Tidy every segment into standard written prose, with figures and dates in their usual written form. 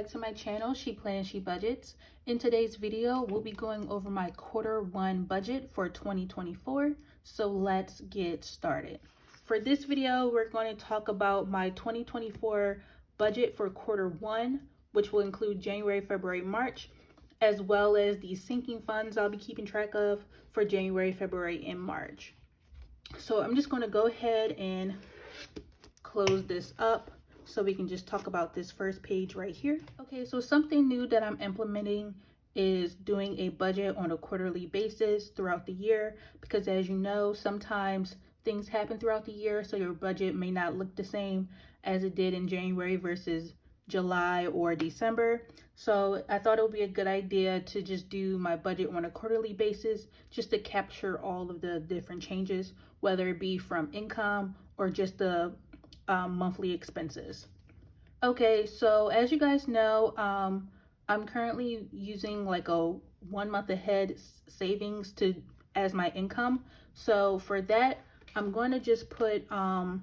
back to my channel, She Plans, She Budgets. In today's video, we'll be going over my Q1 budget for 2024. So let's get started. For this video, we're going to talk about my 2024 budget for Q1, which will include January, February, March, as well as the sinking funds I'll be keeping track of for January, February, and March. So I'm just going to go ahead and close this up so we can just talk about this first page right here. Okay, so something new that I'm implementing is doing a budget on a quarterly basis throughout the year, because as you know, sometimes things happen throughout the year, so your budget may not look the same as it did in January versus July or December. So I thought it would be a good idea to just do my budget on a quarterly basis, just to capture all of the different changes, whether it be from income or just the monthly expenses. Okay, so as you guys know, I'm currently using like a 1 month ahead savings as my income. So for that, I'm going to just put I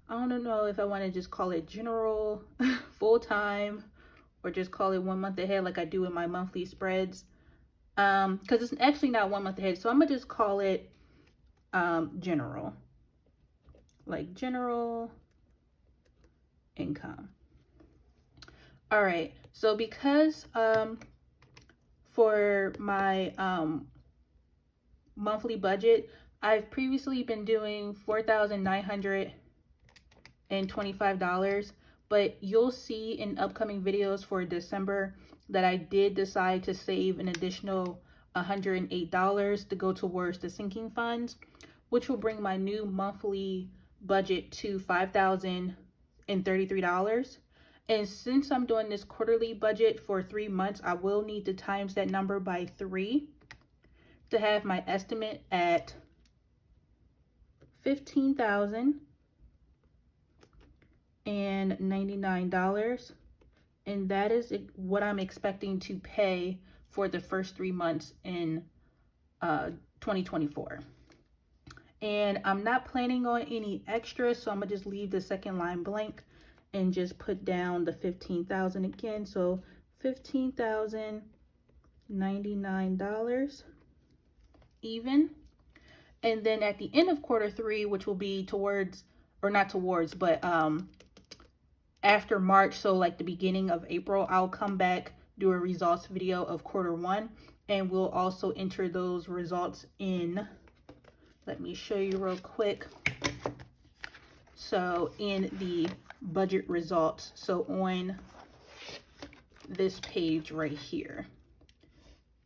don't know if I want to just call it general, full-time, or just call it 1 month ahead like I do in my monthly spreads, because it's actually not 1 month ahead. So I'm gonna just call it general, like general income. All right, so because for my monthly budget, I've previously been doing $4,925, but you'll see in upcoming videos for December that I did decide to save an additional $108 to go towards the sinking funds, which will bring my new monthly budget to $5,033. And since I'm doing this quarterly budget for 3 months, I will need to times that number by 3 to have my estimate at $15,099. And that is what I'm expecting to pay for the first 3 months in 2024. And I'm not planning on any extra, so I'm gonna just leave the second line blank and just put down the 15,000 again. So $15,099 even. And then at the end of Q3, which will be towards, or not towards, but after March, so like the beginning of April, I'll come back, do a results video of Q1, and we'll also enter those results in. Let me show you real quick. So in the budget results, so on this page right here,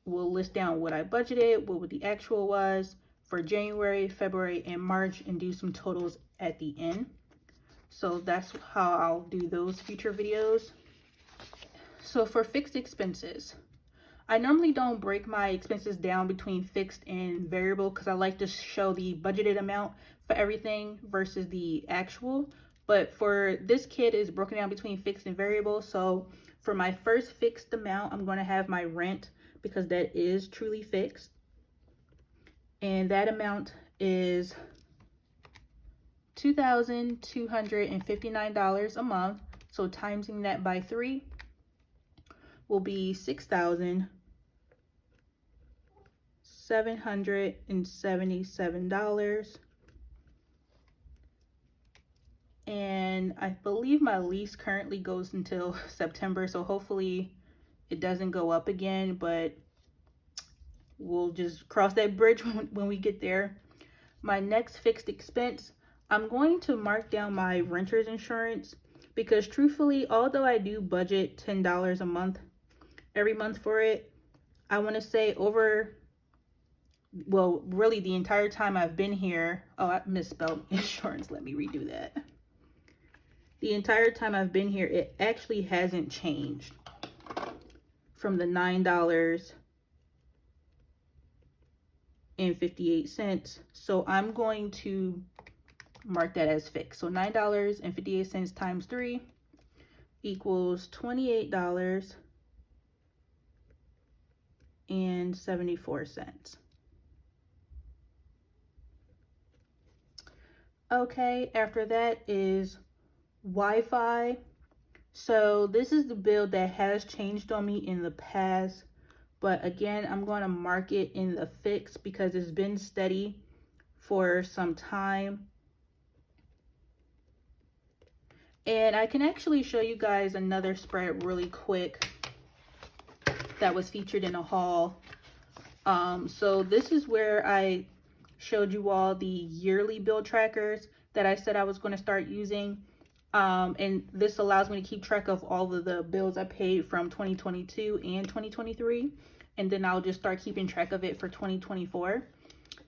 we'll list down what I budgeted, what the actual was for January, February, and March, and do some totals at the end. So that's how I'll do those future videos. So for fixed expenses, I normally don't break my expenses down between fixed and variable because I like to show the budgeted amount for everything versus the actual. But for this kit, it's broken down between fixed and variable. So for my first fixed amount, I'm going to have my rent, because that is truly fixed. And that amount is $2,259 a month. So timesing that by 3 will be $6,777. And I believe my lease currently goes until September, so hopefully it doesn't go up again, but we'll just cross that bridge when we get there. My next fixed expense, I'm going to mark down my renter's insurance, because truthfully, although I do budget $10 a month every month for it, I want to say really the entire time I've been here, I misspelled insurance, let me redo that. The entire time I've been here, it actually hasn't changed from the $9.58. So I'm going to mark that as fixed. So $9.58 times 3 equals $28.74. Okay, after that is Wi-Fi, So this is the bill that has changed on me in the past, but again, I'm going to mark it in the fixed because it's been steady for some time. And I can actually show you guys another spread really quick that was featured in a haul. So this is where I showed you all the yearly bill trackers that I said I was going to start using. And this allows me to keep track of all of the bills I paid from 2022 and 2023. And then I'll just start keeping track of it for 2024.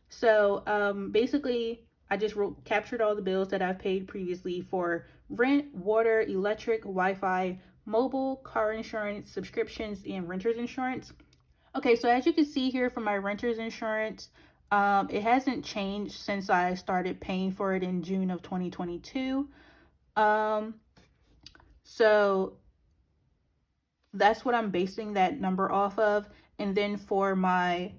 So basically, I just captured all the bills that I've paid previously for rent, water, electric, Wi-Fi, mobile, car insurance, subscriptions, and renter's insurance. Okay, so as you can see here for my renter's insurance, it hasn't changed since I started paying for it in June of 2022. So that's what I'm basing that number off of. And then for my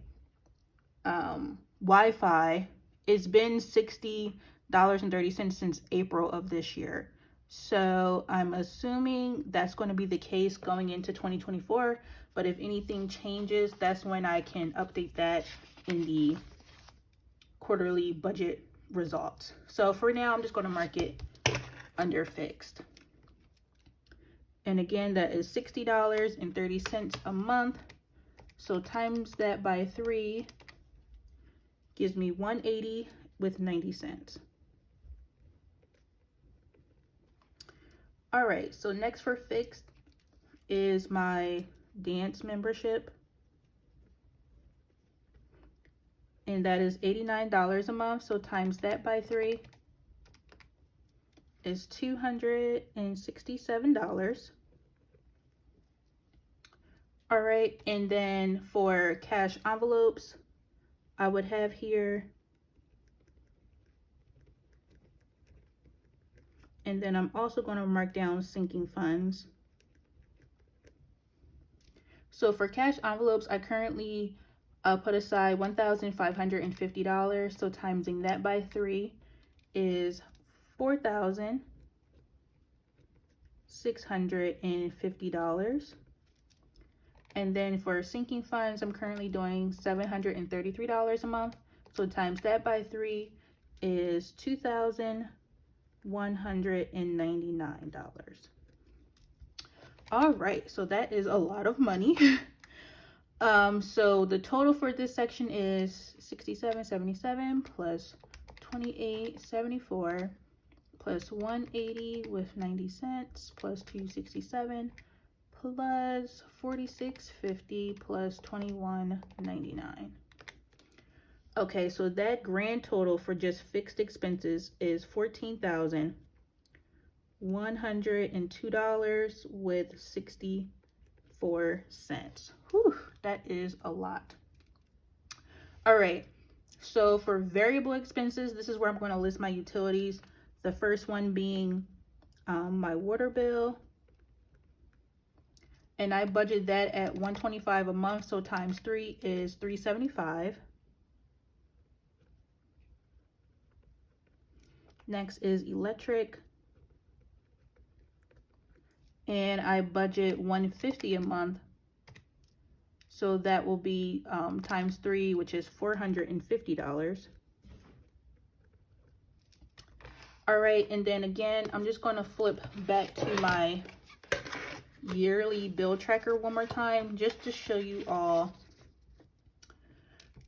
Wi-Fi, it's been $60.30 since April of this year. So I'm assuming that's going to be the case going into 2024. But if anything changes, that's when I can update that in the quarterly budget results. So for now, I'm just going to mark it under fixed. And again, that is $60.30 a month. So times that by 3 gives me $180 with 90 cents. All right, so next for fixed is my dance membership. And that is $89 a month. So times that by 3 is $267. All right, and then for cash envelopes, I would have here, and then I'm also going to mark down sinking funds. So for cash envelopes, I currently put aside $1,550. So timesing that by 3 is $4,650. And then for sinking funds, I'm currently doing $733 a month. So times that by 3 is $2,199. All right, so that is a lot of money. So the total for this section is $67.77 plus $28.74 plus $180 with 90 cents plus $267 plus $46.50 plus $21.99. Okay, so that grand total for just fixed expenses is $14,102 with 64 cents. Whew, that is a lot. All right, so for variable expenses, this is where I'm going to list my utilities. The first one being my water bill. And I budget that at $125 a month, so times 3 is $375. Next is electric. And I budget $150 a month. So that will be times 3, which is $450. All right, and then again, I'm just going to flip back to my yearly bill tracker one more time just to show you all.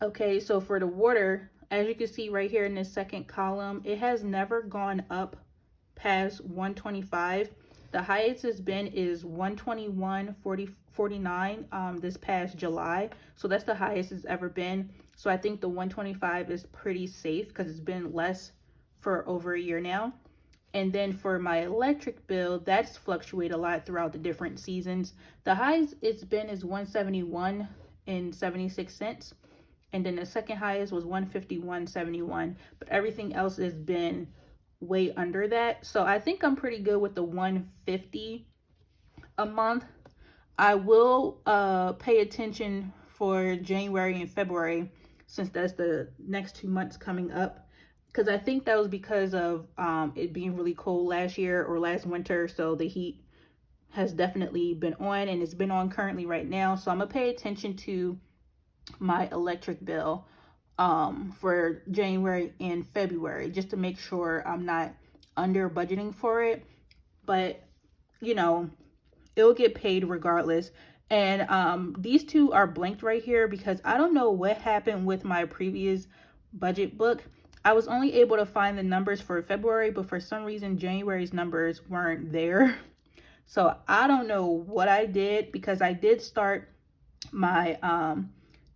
Okay, so for the water, as you can see right here in this second column, it has never gone up past 125. The highest it's been is 121.49 this past July. So that's the highest it's ever been. So I think the 125 is pretty safe because it's been less for over a year now. And then for my electric bill, that's fluctuated a lot throughout the different seasons. The highest it's been is 171.76 cents. And then the second highest was 151.71. But everything else has been way under that. So I think I'm pretty good with the 150 a month. I will pay attention for January and February since that's the next 2 months coming up. Because I think that was because of it being really cold last year or last winter. So the heat has definitely been on, and it's been on currently right now. So I'm gonna pay attention to my electric bill for January and February, just to make sure I'm not under budgeting for it. But you know, it'll get paid regardless. And these two are blanked right here because I don't know what happened with my previous budget book. I was only able to find the numbers for February, but for some reason January's numbers weren't there. So I don't know what I did, because I did start my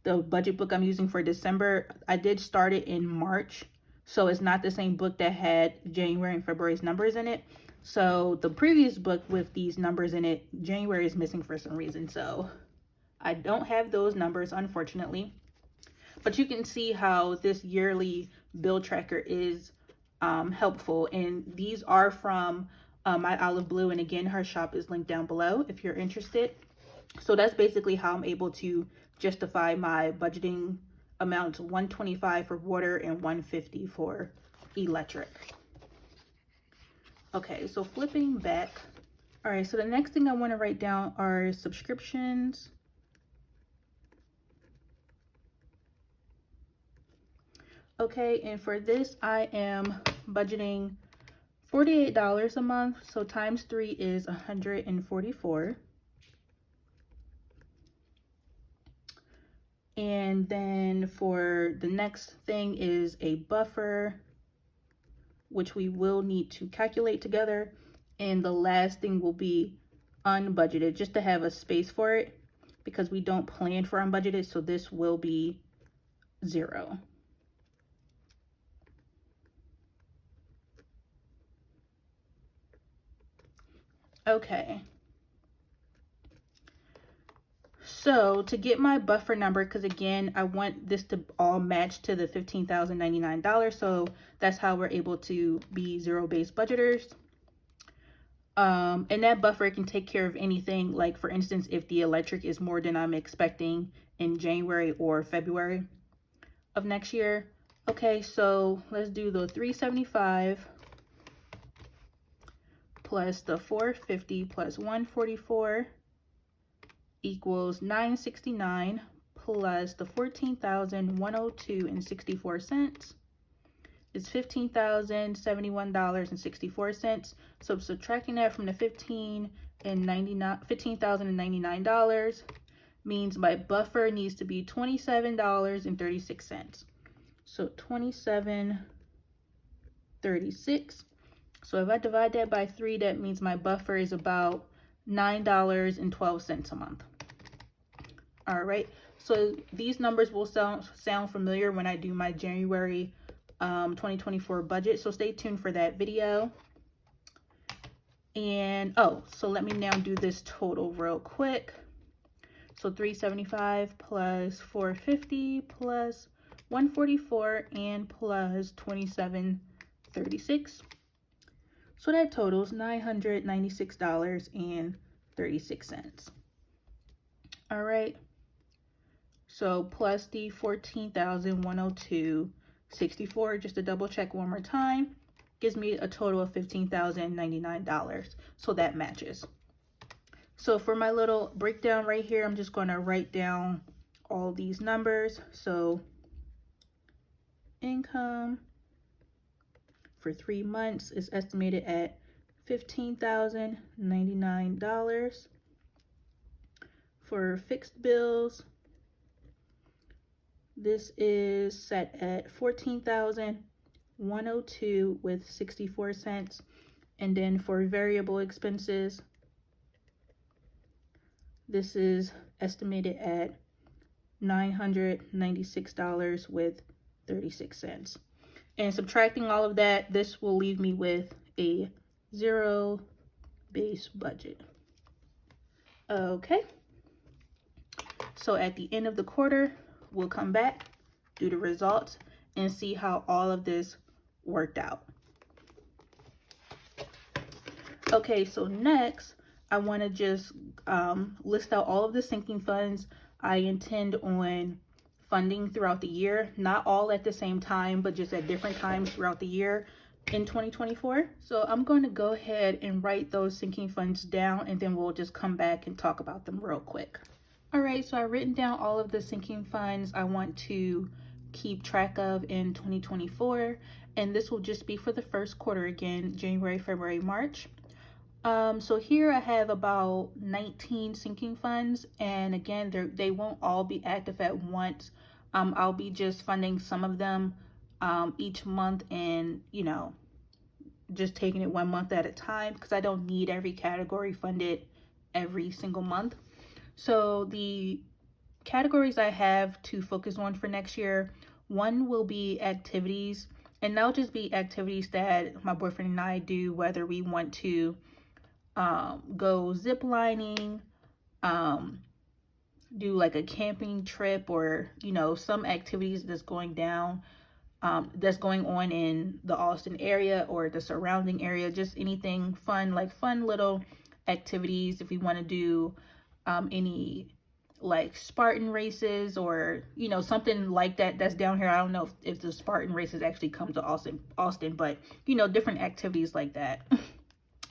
the budget book I'm using for December. I did start it in March, so it's not the same book that had January and February's numbers in it. So the previous book with these numbers in it, January is missing for some reason, so I don't have those numbers, unfortunately. But you can see how this yearly bill tracker is helpful, and these are from my Olive Blue, and again, her shop is linked down below if you're interested. So that's basically how I'm able to justify my budgeting amounts: $125 for water and $150 for electric. Okay, so flipping back. All right, so the next thing I want to write down are subscriptions. Okay, and for this I am budgeting $48 a month, so times 3 is $144. And then for the next thing is a buffer, which we will need to calculate together. And the last thing will be unbudgeted, just to have a space for it, because we don't plan for unbudgeted, so this will be 0. Okay. So to get my buffer number, because again, I want this to all match to the $15,099, so that's how we're able to be zero-based budgeters. And that buffer can take care of anything, like for instance, if the electric is more than I'm expecting in January or February of next year. Okay, so let's do the $375 plus the $450 plus $144 equals $969 plus the $14,102.64 is $15,071.64. So subtracting that from the $15,099 means my buffer needs to be $27.36. So $27.36. So if I divide that by 3, that means my buffer is about $9.12 a month. All right, so these numbers will sound familiar when I do my January 2024 budget, so stay tuned for that video. And so let me now do this total real quick. So $375 plus $450 plus $144 and plus $27.36. So that totals $996.36. All right. So plus the $14,102.64, just to double check one more time, gives me a total of $15,099. So that matches. So for my little breakdown right here, I'm just going to write down all these numbers. So income for 3 months is estimated at $15,099. For fixed bills, this is set at $14,102.64. And then for variable expenses, this is estimated at $996.36. And subtracting all of that, this will leave me with a zero-based budget. Okay. So at the end of the quarter, we'll come back, do the results, and see how all of this worked out. Okay, so next, I want to just list out all of the sinking funds I intend on funding throughout the year. Not all at the same time, but just at different times throughout the year. in 2024. So I'm going to go ahead and write those sinking funds down, and then we'll just come back and talk about them real quick. All right, so I've written down all of the sinking funds I want to keep track of in 2024, and this will just be for the first quarter again, January, February, March. So here I have about 19 sinking funds, and again, they won't all be active at once. I'll be just funding some of them each month, and just taking it 1 month at a time, because I don't need every category funded every single month. So the categories I have to focus on for next year, one will be activities, and that'll just be activities that my boyfriend and I do, whether we want to go zip lining, do like a camping trip, or some activities that's going on in the Austin area or the surrounding area, just anything fun, like fun little activities. If we want to do any like Spartan races, or something like that's down here. I don't know if the Spartan races actually come to Austin, but different activities like that.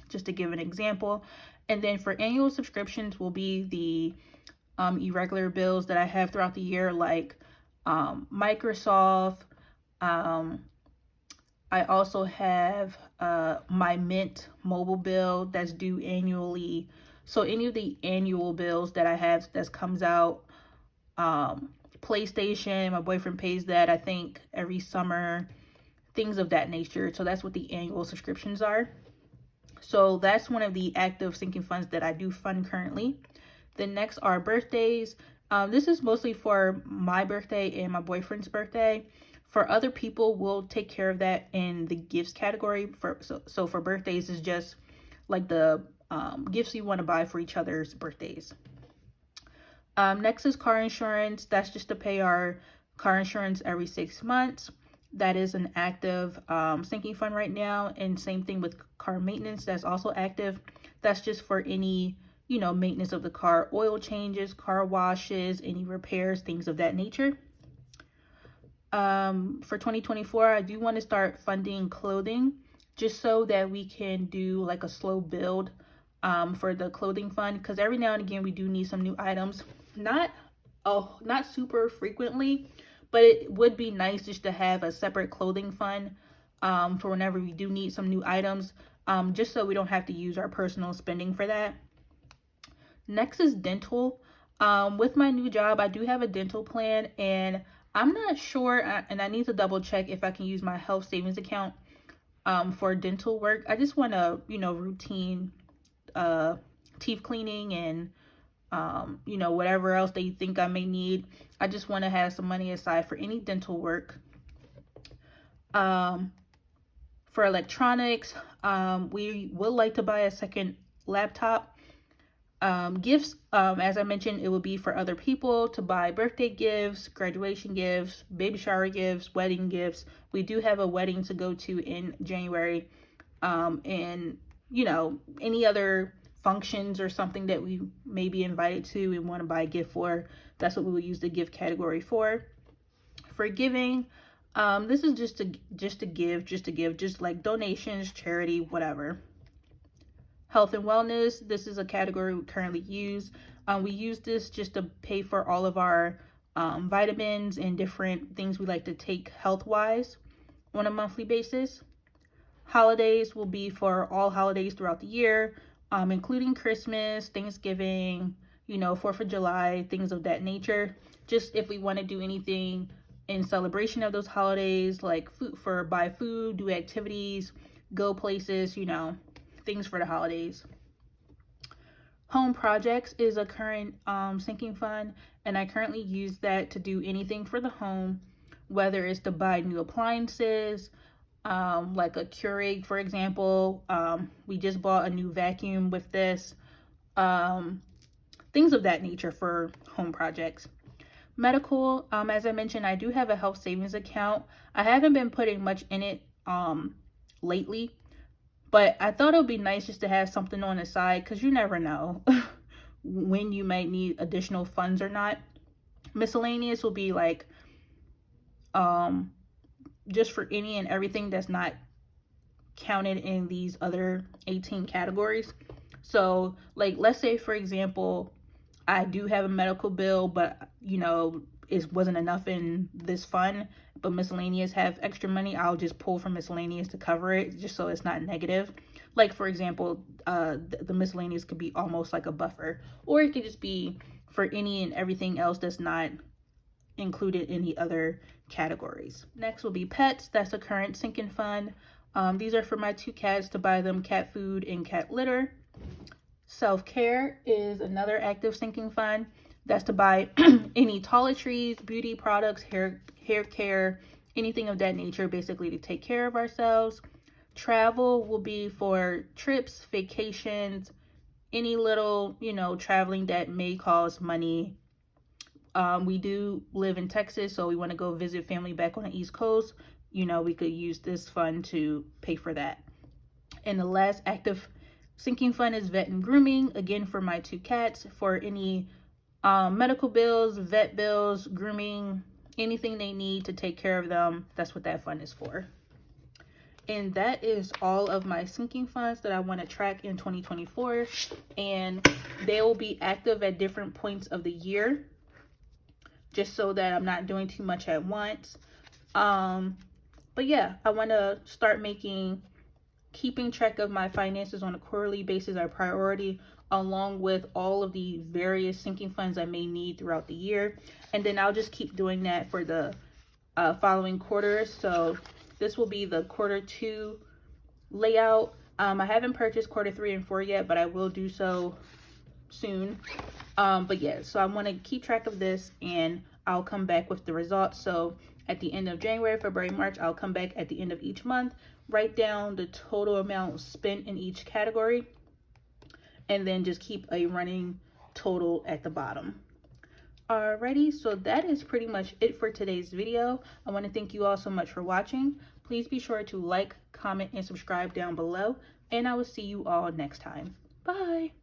Just to give an example. And then for annual subscriptions will be the irregular bills that I have throughout the year, like Microsoft. I also have my Mint mobile bill that's due annually. So any of the annual bills that I have that comes out, PlayStation, my boyfriend pays that, I think, every summer, things of that nature. So that's what the annual subscriptions are. So that's one of the active sinking funds that I do fund currently. The next are birthdays. This is mostly for my birthday and my boyfriend's birthday. For other people, we'll take care of that in the gifts category. So for birthdays is just like the gifts you want to buy for each other's birthdays. Next is car insurance. That's just to pay our car insurance every 6 months. That is an active sinking fund right now. And same thing with car maintenance. That's also active. That's just for any, maintenance of the car, oil changes, car washes, any repairs, things of that nature. For 2024, I do want to start funding clothing, just so that we can do like a slow build for the clothing fund, because every now and again we do need some new items. Not super frequently, but it would be nice just to have a separate clothing fund for whenever we do need some new items, just so we don't have to use our personal spending for that. Next is dental. With my new job, I do have a dental plan, and I'm not sure, and I need to double check if I can use my health savings account for dental work. I just want a routine teeth cleaning and whatever else they think I may need. I just want to have some money aside for any dental work. For electronics, we would like to buy a second laptop. Gifts, as I mentioned, it will be for other people to buy birthday gifts, graduation gifts, baby shower gifts, wedding gifts. We do have a wedding to go to in January, and any other functions or something that we may be invited to and want to buy a gift for. That's what we will use the gift category for. For giving, this is just to give, just like donations, charity, whatever. Health and wellness, this is a category we currently use. We use this just to pay for all of our vitamins and different things we like to take health-wise on a monthly basis. Holidays will be for all holidays throughout the year, including Christmas, Thanksgiving, 4th of July, things of that nature. Just if we want to do anything in celebration of those holidays, like buy food, do activities, go places, things for the holidays. Home projects is a current sinking fund, and I currently use that to do anything for the home, whether it's to buy new appliances, like a Keurig, for example. We just bought a new vacuum with this, things of that nature for home projects. Medical, as I mentioned, I do have a health savings account. I haven't been putting much in it lately, but I thought it would be nice just to have something on the side, because you never know when you might need additional funds or not. Miscellaneous will be like just for any and everything that's not counted in these other 18 categories. So like, let's say for example, I do have a medical bill, but you know, it wasn't enough in this fund, but miscellaneous have extra money, I'll just pull from miscellaneous to cover it, just so it's not negative. Like for example, the miscellaneous could be almost like a buffer, or it could just be for any and everything else that's not included in the other categories. Next will be pets. That's a current sinking fund. These are for my 2 cats to buy them cat food and cat litter. Self-care is another active sinking fund. That's to buy any toiletries, beauty products, hair care, anything of that nature, basically to take care of ourselves. Travel will be for trips, vacations, any little, you know, traveling that may cost money. We do live in Texas, so we want to go visit family back on the East Coast. You know, we could use this fund to pay for that. And the last active sinking fund is vet and grooming, again for my 2 cats, for any medical bills, vet bills, grooming, anything they need to take care of them. That's what that fund is for. And that is all of my sinking funds that I want to track in 2024, and they will be active at different points of the year, just so that I'm not doing too much at once. But yeah, I want to start making keeping track of my finances on a quarterly basis a priority, along with all of the various sinking funds I may need throughout the year. And then I'll just keep doing that for the following quarters. So this will be the Q2 layout. I haven't purchased Q3 and 4 yet, but I will do so soon. But yeah, so I want to keep track of this, and I'll come back with the results. So at the end of January, February, March, I'll come back at the end of each month, write down the total amount spent in each category, and then just keep a running total at the bottom. Alrighty, so that is pretty much it for today's video. I want to thank you all so much for watching. Please be sure to like, comment, and subscribe down below, and I will see you all next time. Bye!